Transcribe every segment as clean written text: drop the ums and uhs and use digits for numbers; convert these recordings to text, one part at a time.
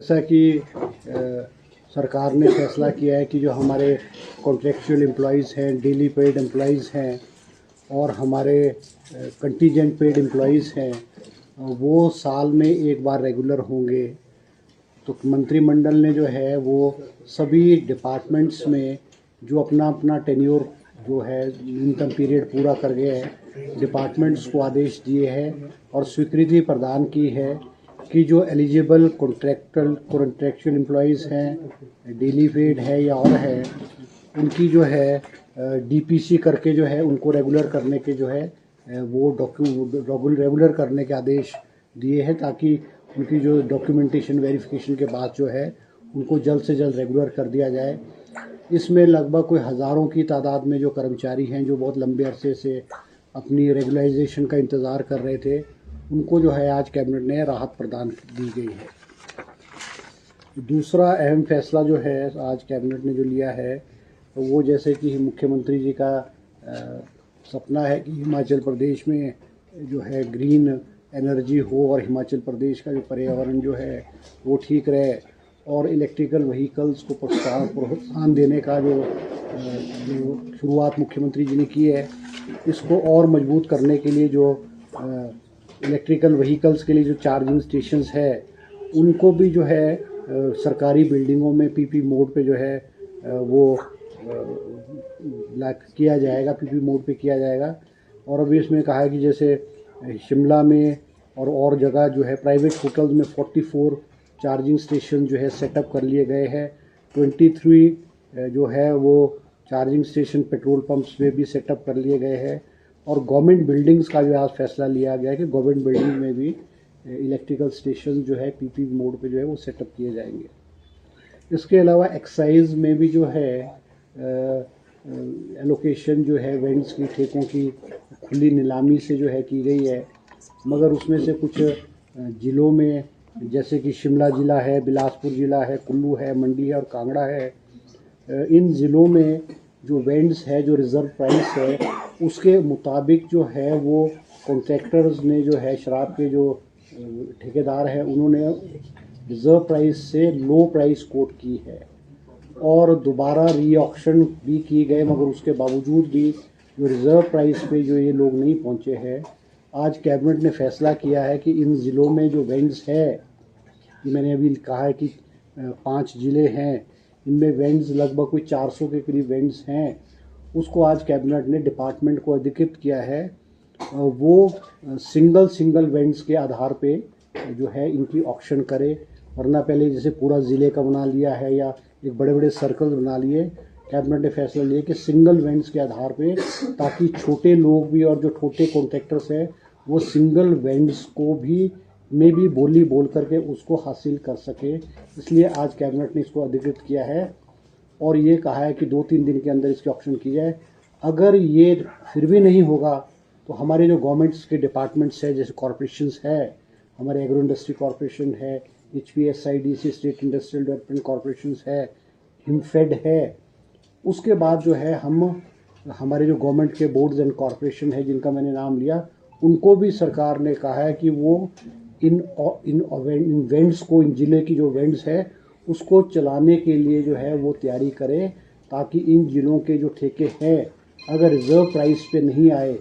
जैसा कि सरकार ने फैसला किया है कि जो हमारे कॉन्ट्रेक्चुअल एम्प्लॉयज़ हैं, डेली पेड एम्प्लॉयज़ हैं और हमारे कंटीजेंट पेड एम्प्लॉयज़ हैं, वो साल में एक बार रेगुलर होंगे। तो मंत्रिमंडल ने जो है वो सभी डिपार्टमेंट्स में जो अपना अपना टेन्योर जो है न्यूनतम पीरियड पूरा कर गए हैं, डिपार्टमेंट्स को आदेश दिए हैं और स्वीकृति प्रदान की है कि जो एलिजिबल कॉन्ट्रैक्चुअल एम्प्लॉयज़ हैं, डेली पेड है या और है, उनकी जो है डीपीसी करके जो है उनको रेगुलर करने के जो है वो रेगुलर करने के आदेश दिए हैं, ताकि उनकी जो डॉक्यूमेंटेशन वेरिफिकेशन के बाद जो है उनको जल्द से जल्द रेगुलर कर दिया जाए। इसमें लगभग कोई हज़ारों की तादाद में जो कर्मचारी हैं जो बहुत लंबे अरसे से अपनी रेगुलराइजेशन का इंतज़ार कर रहे थे, उनको जो है आज कैबिनेट ने राहत प्रदान दी गई है। दूसरा अहम फैसला जो है आज कैबिनेट ने जो लिया है, तो वो जैसे कि मुख्यमंत्री जी का सपना है कि हिमाचल प्रदेश में जो है ग्रीन एनर्जी हो और हिमाचल प्रदेश का जो पर्यावरण जो है वो ठीक रहे, और इलेक्ट्रिकल व्हीकल्स को प्रोत्साहन देने का जो शुरुआत मुख्यमंत्री जी ने की है, इसको और मजबूत करने के लिए जो इलेक्ट्रिकल व्हीकल्स के लिए जो चार्जिंग स्टेशंस है उनको भी जो है सरकारी बिल्डिंगों में पीपी मोड पे जो है वो किया जाएगा, पीपी मोड पे किया जाएगा। और अभी इसमें कहा है कि जैसे शिमला में और जगह जो है प्राइवेट होटल्स में 44 चार्जिंग स्टेशन जो है सेटअप कर लिए गए हैं। 23 जो है वो चार्जिंग स्टेशन पेट्रोल पंप्स में भी सेटअप कर लिए गए हैं। और गवर्नमेंट बिल्डिंग्स का जो आज फैसला लिया गया है कि गवर्नमेंट बिल्डिंग में भी इलेक्ट्रिकल स्टेशन जो है पीपी मोड पे जो है वो सेटअप किए जाएंगे। इसके अलावा एक्साइज में भी जो है एलोकेशन जो है वेंड्स की ठेकों की खुली नीलामी से जो है की गई है, मगर उसमें से कुछ ज़िलों में जैसे कि शिमला ज़िला है, बिलासपुर ज़िला है, कुल्लू है, मंडी है और कांगड़ा है, इन ज़िलों में जो वेंड्स है, जो रिज़र्व प्राइस है, उसके मुताबिक जो है वो कॉन्ट्रैक्टर्स ने जो है शराब के जो ठेकेदार हैं उन्होंने रिज़र्व प्राइस से लो प्राइस कोट की है और दोबारा री ऑक्शन भी की गए, मगर उसके बावजूद भी जो रिज़र्व प्राइस पे जो ये लोग नहीं पहुंचे हैं। आज कैबिनेट ने फैसला किया है कि इन ज़िलों में जो वेंड्स है, मैंने अभी कहा है कि 5 ज़िले हैं, इनमें वेंड्स लगभग कोई 400 के करीब वेंड्स हैं, उसको आज कैबिनेट ने डिपार्टमेंट को अधिकृत किया है वो सिंगल वेंड्स के आधार पे जो है इनकी ऑक्शन करे। वरना पहले जैसे पूरा ज़िले का बना लिया है या एक बड़े बड़े सर्कल बना लिए, कैबिनेट ने फैसला लिया कि सिंगल वेंड्स के आधार पे, ताकि छोटे लोग भी और जो छोटे कॉन्ट्रैक्टर्स हैं वो सिंगल वेंड्स को भी बोली बोल करके उसको हासिल कर सके। इसलिए आज कैबिनेट ने इसको अधिकृत किया है और ये कहा है कि 2-3 दिन के अंदर इसकी ऑक्शन की जाए। अगर ये फिर भी नहीं होगा तो हमारे जो गवर्नमेंट्स के डिपार्टमेंट्स है, जैसे कॉरपोरेशंस है, हमारे एग्रो इंडस्ट्री कॉरपोरेशन है, HPSIDC state industrial development corporation है, हिमफेड है, उसके बाद जो है हम हमारे जो गवर्नमेंट के बोर्ड्स एंड कॉरपोरेशन है जिनका मैंने नाम लिया, उनको भी सरकार ने कहा है कि वो इन वेंड्स को, इन ज़िले की जो वेंड्स है उसको चलाने के लिए जो है वो तैयारी करें, ताकि इन ज़िलों के जो ठेके हैं अगर रिज़र्व प्राइस पे नहीं आए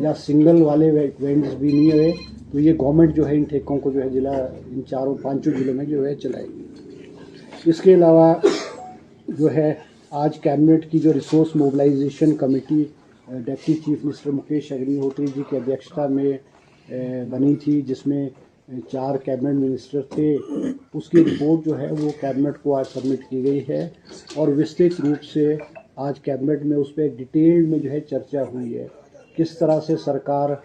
या सिंगल वाले वेंड्स भी नहीं हुए तो ये गवर्नमेंट जो है इन ठेकों को जो है ज़िला इन 4-5 ज़िलों में जो है चलाएगी। इसके अलावा जो है आज कैबिनेट की जो resource mobilization committee deputy chief minister Mukesh Agnihotri ji की अध्यक्षता में बनी थी, जिसमें 4 कैबिनेट मिनिस्टर थे, उसकी रिपोर्ट जो है वो कैबिनेट को आज सबमिट की गई है और विस्तृत रूप से आज कैबिनेट में उस पर डिटेल में जो है चर्चा हुई है। किस तरह से सरकार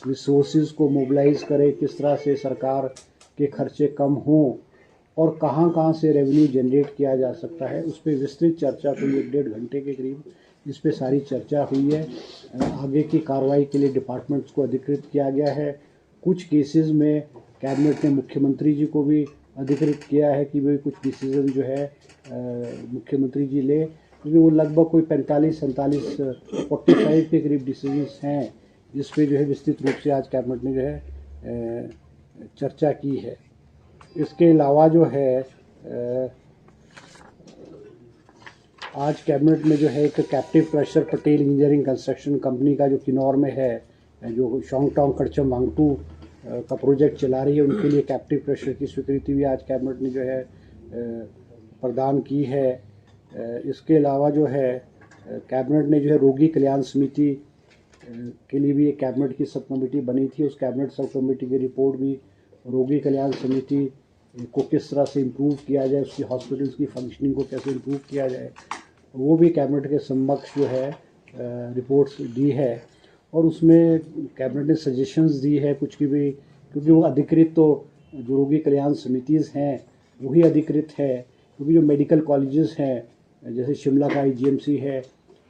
रिसोर्सेज को मोबिलाइज़ करे, किस तरह से सरकार के खर्चे कम हों और कहाँ से रेवेन्यू जनरेट किया जा सकता है, उस पर विस्तृत चर्चा कोई 1-1.5 घंटे के करीब इस पे सारी चर्चा हुई है। आगे की कार्रवाई के लिए डिपार्टमेंट्स को अधिकृत किया गया है। कुछ केसेस में कैबिनेट ने मुख्यमंत्री जी को भी अधिकृत किया है कि वे कुछ डिसीजन जो है मुख्यमंत्री जी ले, क्योंकि वो लगभग कोई 45 के करीब डिसीजंस हैं जिस पे जो है विस्तृत रूप से आज कैबिनेट ने जो है चर्चा की है। इसके अलावा जो है आज कैबिनेट में जो है एक captive crusher Patel engineering construction company का जो किन्नौर में है, जो शोंगटोंग करचम वांगटू का प्रोजेक्ट चला रही है, उनके लिए कैप्टिव क्रशर की स्वीकृति भी आज कैबिनेट ने जो है प्रदान की है। इसके अलावा जो है कैबिनेट ने जो है रोगी कल्याण समिति के लिए भी एक कैबिनेट की सब कमेटी बनी थी। उस कैबिनेट सब कमेटी की रिपोर्ट भी रोगी कल्याण समिति को किस तरह से इम्प्रूव किया जाए, उसकी हॉस्पिटल्स की फंक्शनिंग को कैसे इम्प्रूव किया जाए, वो भी कैबिनेट के समक्ष जो है रिपोर्ट्स दी है। और उसमें कैबिनेट ने सजेशंस दी है कुछ की भी, क्योंकि वो अधिकृत तो जो रोगी कल्याण समितिज़ हैं वही अधिकृत है, क्योंकि जो मेडिकल कॉलेजेस हैं जैसे शिमला का IGMC है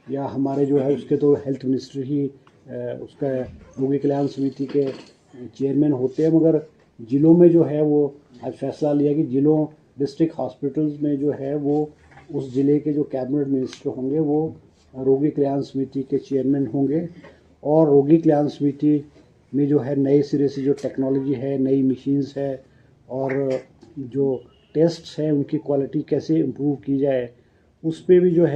या हमारे जो है उसके तो हेल्थ मिनिस्टर ही उसका रोगी कल्याण समिति के चेयरमैन होते हैं। मगर ज़िलों में जो है वो आज फैसला लिया कि ज़िलों डिस्ट्रिक्ट हॉस्पिटल्स में जो है वो उस ज़िले के जो कैबिनेट मिनिस्टर होंगे वो रोगी कल्याण समिति के चेयरमैन होंगे। और रोगी कल्याण समिति में जो है नए सिरे से जो टेक्नोलॉजी है, नई मशीन्स है और जो टेस्ट्स हैं उनकी क्वालिटी कैसे इम्प्रूव की जाए, उस पर भी जो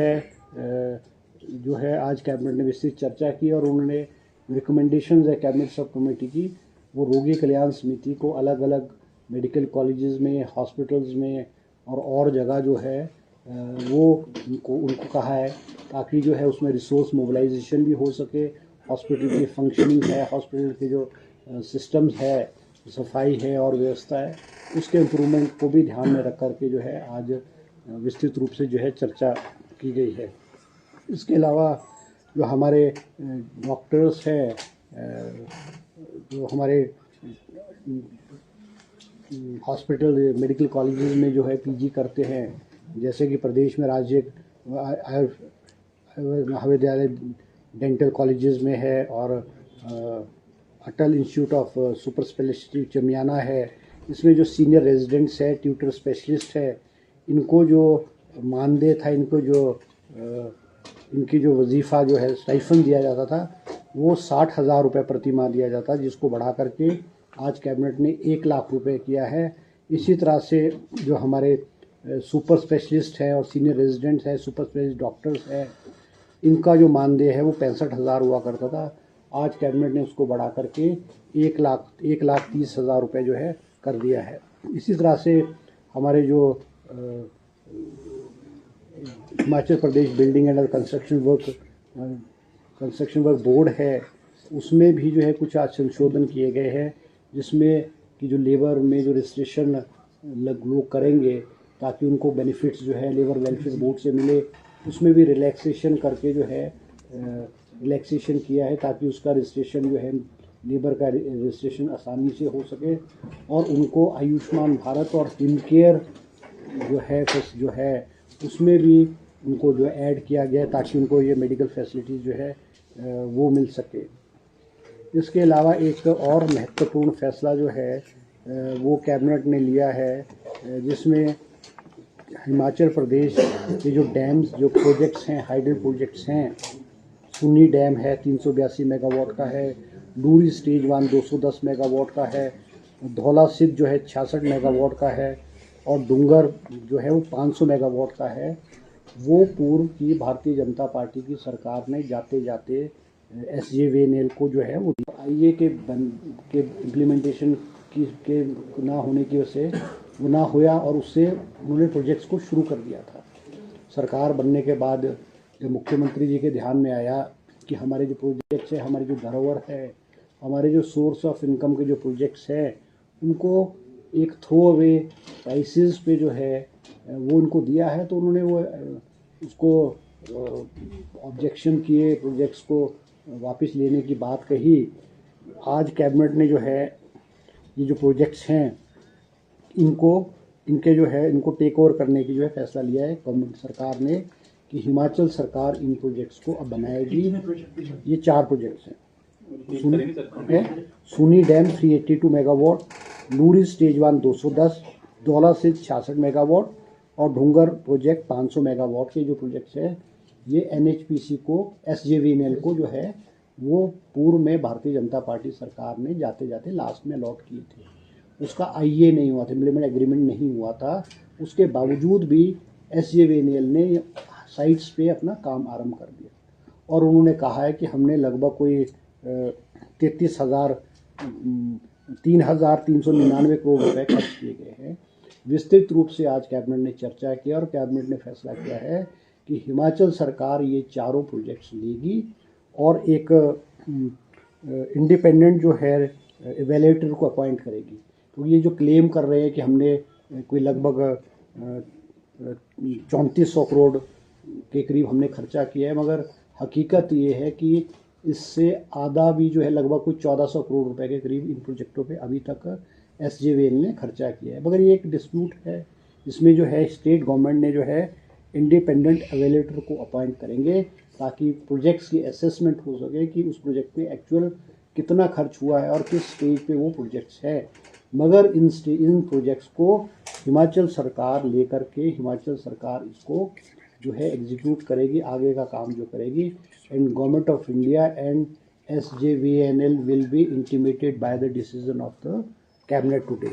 है आज कैबिनेट ने विस्तृत चर्चा की। और उन्होंने रिकमेंडेशंस है कैबिनेट सब कमेटी की, वो रोगी कल्याण समिति को अलग अलग मेडिकल कॉलेजेस में, हॉस्पिटल्स में और जगह जो है वो उनको कहा है, ताकि जो है उसमें रिसोर्स मोबिलाइजेशन भी हो सके, हॉस्पिटल की फंक्शनिंग है, हॉस्पिटल के जो सिस्टम्स है, सफाई है और व्यवस्था है, उसके इम्प्रूवमेंट को भी ध्यान में रख कर के जो है आज विस्तृत रूप से जो है चर्चा की गई है। इसके अलावा जो हमारे डॉक्टर्स हैं, जो हमारे हॉस्पिटल मेडिकल कॉलेजेस में जो है PG करते हैं, जैसे कि प्रदेश में राज्य महाविद्यालय डेंटल कॉलेजेस में है और Atal institute of super speciality Chamiyana है, इसमें जो सीनियर रेजिडेंट्स है, ट्यूटर स्पेशलिस्ट है, इनको जो मानदेय था, इनकी जो वजीफ़ा जो है स्टाइफन दिया जाता था वो 60,000 रुपये प्रति माह दिया जाता, जिसको बढ़ा करके आज कैबिनेट ने 1 लाख रुपए किया है। इसी तरह से जो हमारे सुपर स्पेशलिस्ट है और सीनियर रेजिडेंट्स है, सुपर स्पेशलिस्ट डॉक्टर्स है, इनका जो मानदेय है वो 65,000 हुआ करता था, आज कैबिनेट ने उसको बढ़ा करके 1,30,000 रुपये जो है कर दिया है। इसी तरह से हमारे जो Himachal Pradesh building and construction work board है, उसमें भी जो है कुछ आज संशोधन किए गए हैं, जिसमें कि जो लेबर में जो रजिस्ट्रेशन लोग करेंगे ताकि उनको बेनिफिट्स जो है लेबर वेलफेयर बोर्ड से मिले, उसमें भी रिलैक्सेशन करके जो है रिलैक्सेशन किया है, ताकि उसका रजिस्ट्रेशन जो है लेबर का रजिस्ट्रेशन आसानी से हो सके और उनको आयुष्मान भारत और हिम केयर जो है उसमें भी उनको जो ऐड किया गया है, ताकि उनको ये मेडिकल फैसिलिटीज़ जो है वो मिल सके। इसके अलावा एक और महत्वपूर्ण फैसला जो है वो कैबिनेट ने लिया है, जिसमें हिमाचल प्रदेश के जो डैम्स जो प्रोजेक्ट्स हैं, हाइडल प्रोजेक्ट्स हैं, सुन्नी डैम है 382 मेगावाट का है, डूरी स्टेज 1 210 मेगावाट का है, धौला सिद्ध जो है 66 मेगावाट का है और डूंगर जो है वो 500 मेगावाट का है, वो पूर्व की भारतीय जनता पार्टी की सरकार ने जाते जाते SJVNL को जो है वो IA के इम्प्लीमेंटेशन के ना होने की वजह से वो ना हुआ और उससे उन्होंने प्रोजेक्ट्स को शुरू कर दिया था। सरकार बनने के बाद जब मुख्यमंत्री जी के ध्यान में आया कि हमारे जो प्रोजेक्ट्स हैं, हमारी जो धरोहर है, हमारे जो सोर्स ऑफ इनकम के जो प्रोजेक्ट्स हैं, उनको एक थ्रो अवे प्राइसेस पे जो है वो उनको दिया है, तो उन्होंने वो उसको ऑब्जेक्शन किए, प्रोजेक्ट्स को वापस लेने की बात कही। आज कैबिनेट ने जो है ये जो प्रोजेक्ट्स हैं इनको टेक ओवर करने की जो है फैसला लिया है गवर्नमेंट सरकार ने कि हिमाचल सरकार इन प्रोजेक्ट्स को अब बनाएगी। ये 4 प्रोजेक्ट्स हैं, सुनी dam 382 megawatt, Lurie stage 1 210, Dhaula से 66 मेगावाट और ढूंगर प्रोजेक्ट 500 मेगावाट के जो प्रोजेक्ट्स हैं, ये NHPC को SJVNL को जो है वो पूर्व में भारतीय जनता पार्टी सरकार ने जाते जाते लास्ट में अलॉट किए थे। उसका आईए नहीं हुआ था, इम्प्लीमेंट एग्रीमेंट नहीं हुआ था। उसके बावजूद भी SJVNL ने साइट्स पे अपना काम आरंभ कर दिया और उन्होंने कहा है कि हमने लगभग कोई 3,399 करोड़ रुपए खर्च किए गए हैं। विस्तृत रूप से आज कैबिनेट ने चर्चा की और कैबिनेट ने फैसला किया है कि हिमाचल सरकार ये चारों प्रोजेक्ट्स लेगी और एक इंडिपेंडेंट जो है इवैल्यूएटर को अपॉइंट करेगी। तो ये जो क्लेम कर रहे हैं कि हमने कोई लगभग 3400 करोड़ के करीब हमने खर्चा किया है, मगर हकीकत ये है कि इससे आधा भी जो है लगभग कुछ 1400 करोड़ रुपए के करीब इन प्रोजेक्टों पे अभी तक SJVNL ने खर्चा किया है। मगर ये एक डिस्प्यूट है, इसमें जो है स्टेट गवर्नमेंट ने जो है इंडिपेंडेंट एवैल्यूएटर को अपॉइंट करेंगे ताकि प्रोजेक्ट्स की असेसमेंट हो सके कि उस प्रोजेक्ट में एक्चुअल कितना खर्च हुआ है और किस स्टेज पे वो प्रोजेक्ट्स है। मगर इन प्रोजेक्ट्स को हिमाचल सरकार लेकर के हिमाचल सरकार इसको जो है एग्जीक्यूट करेगी, आगे का काम जो करेगी। And government of India and SJVNL will be intimated by the decision of the cabinet today.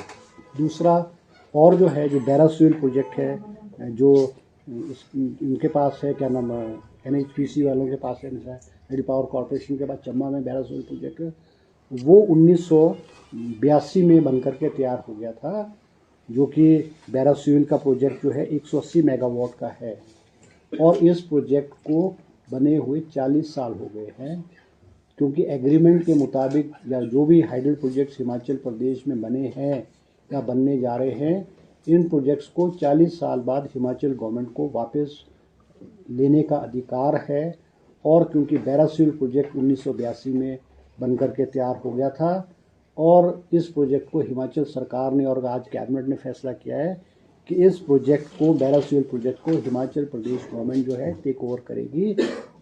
दूसरा और जो है जो बैरासिल प्रोजेक्ट है जो इनके पास है, क्या नाम है, NHPC वालों के पास है, हेड पावर कॉरपोरेशन के पास चम्बा में बैरासिल प्रोजेक्ट, वो 1982 में बनकर के तैयार हो गया था, जो कि बैरासिल का प्रोजेक्ट जो है 180 मेगावाट का है और इस प्रोजेक्ट को बने हुए 40 साल हो गए हैं, क्योंकि एग्रीमेंट के मुताबिक या जो भी हाइडल प्रोजेक्ट्स हिमाचल प्रदेश में बने हैं या बनने जा रहे हैं, इन प्रोजेक्ट्स को 40 साल बाद हिमाचल गवर्नमेंट को वापस लेने का अधिकार है। और क्योंकि बैरासिल प्रोजेक्ट 1982 में बनकर के तैयार हो गया था और इस प्रोजेक्ट को हिमाचल सरकार ने और आज कैबिनेट ने फैसला किया है कि इस प्रोजेक्ट को, बैरासिल प्रोजेक्ट को हिमाचल प्रदेश गवर्नमेंट जो है टेक ओवर करेगी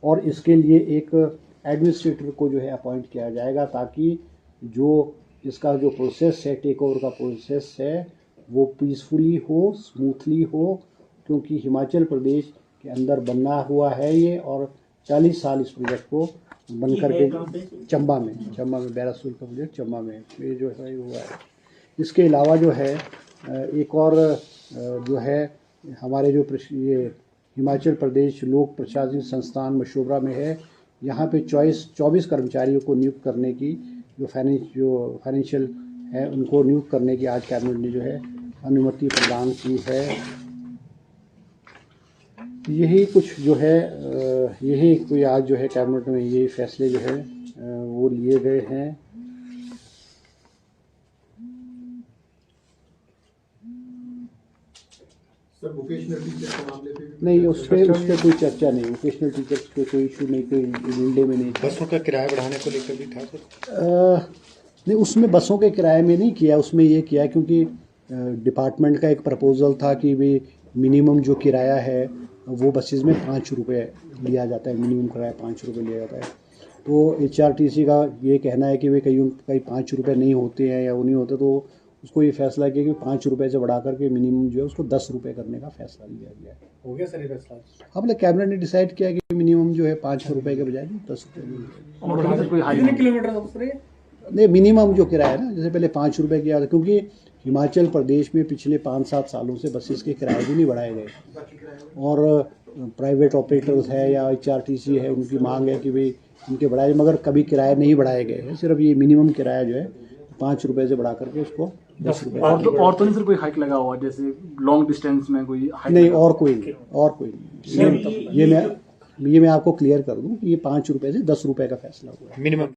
और इसके लिए एक एडमिनिस्ट्रेटर को जो है अपॉइंट किया जाएगा ताकि जो इसका जो प्रोसेस है, टेक ओवर का प्रोसेस है, वो पीसफुली हो, स्मूथली हो, क्योंकि हिमाचल प्रदेश के अंदर बनना हुआ है ये और 40 साल इस प्रोजेक्ट को बन करके चंबा में बैरासिल का प्रोजेक्ट चंबा में ये जो है हुआ है। इसके अलावा जो है एक और जो है हमारे जो ये हिमाचल प्रदेश लोक प्रशासनिक संस्थान मशोबरा में है, यहाँ पे 24 कर्मचारियों को नियुक्त करने की जो फाइनेंशियल है उनको नियुक्त करने की आज कैबिनेट ने जो है अनुमति प्रदान की है। यही कुछ जो है यही कोई आज जो है कैबिनेट में ये फैसले जो है वो लिए गए हैं। सर वोकेशनल टीचर के मामले पे नहीं, उस पर कोई चर्चा नहीं, वोकेशनल टीचर्स पे कोई इशू नहीं, कोई विंडे में नहीं। बसों का किराया बढ़ाने को लेकर भी था सर? नहीं, उसमें बसों के किराए में नहीं किया, उसमें ये किया क्योंकि डिपार्टमेंट का एक प्रपोजल था कि भी मिनिमम जो किराया है वो बसेस में 5 रुपये लिया जाता है, मिनिमम किराया 5 रुपये लिया जाता है। तो HRTC का ये कहना है कि वे कहीं 5 रुपये नहीं होते हैं या वो नहीं होते, तो उसको ये फैसला किया कि 5 रुपये से बढ़ा करके मिनिमम जो है उसको 10 रुपये करने का फैसला लिया गया है। हो गया सर ये फैसला? अब कैबिनेट ने डिसाइड किया कि मिनिमम जो है 5 रुपये के बजाय 10 रुपये किलोमीटर नहीं, मिनिमम जो किराया है ना, जैसे पहले 5 रुपये किया था, क्योंकि हिमाचल प्रदेश में पिछले 5-7 सालों से बसेस के किराए भी नहीं बढ़ाए गए और प्राइवेट ऑपरेटर्स है या HRTC है, उनकी मांग है कि भाई इनके बढ़ाए, मगर कभी किराए नहीं बढ़ाए गए हैं। सिर्फ ये मिनिमम किराया जो है 5 रुपये से बढ़ा करके उसको 10 रुपये। और तो नहीं सर कोई हाइक लगा हुआ, जैसे लॉन्ग डिस्टेंस में कोई हाइक? नहीं, और कोई नहीं। ये मैं आपको क्लियर कर दूं कि ये 5 रुपये से 10 रुपये का फैसला हुआ है मिनिमम।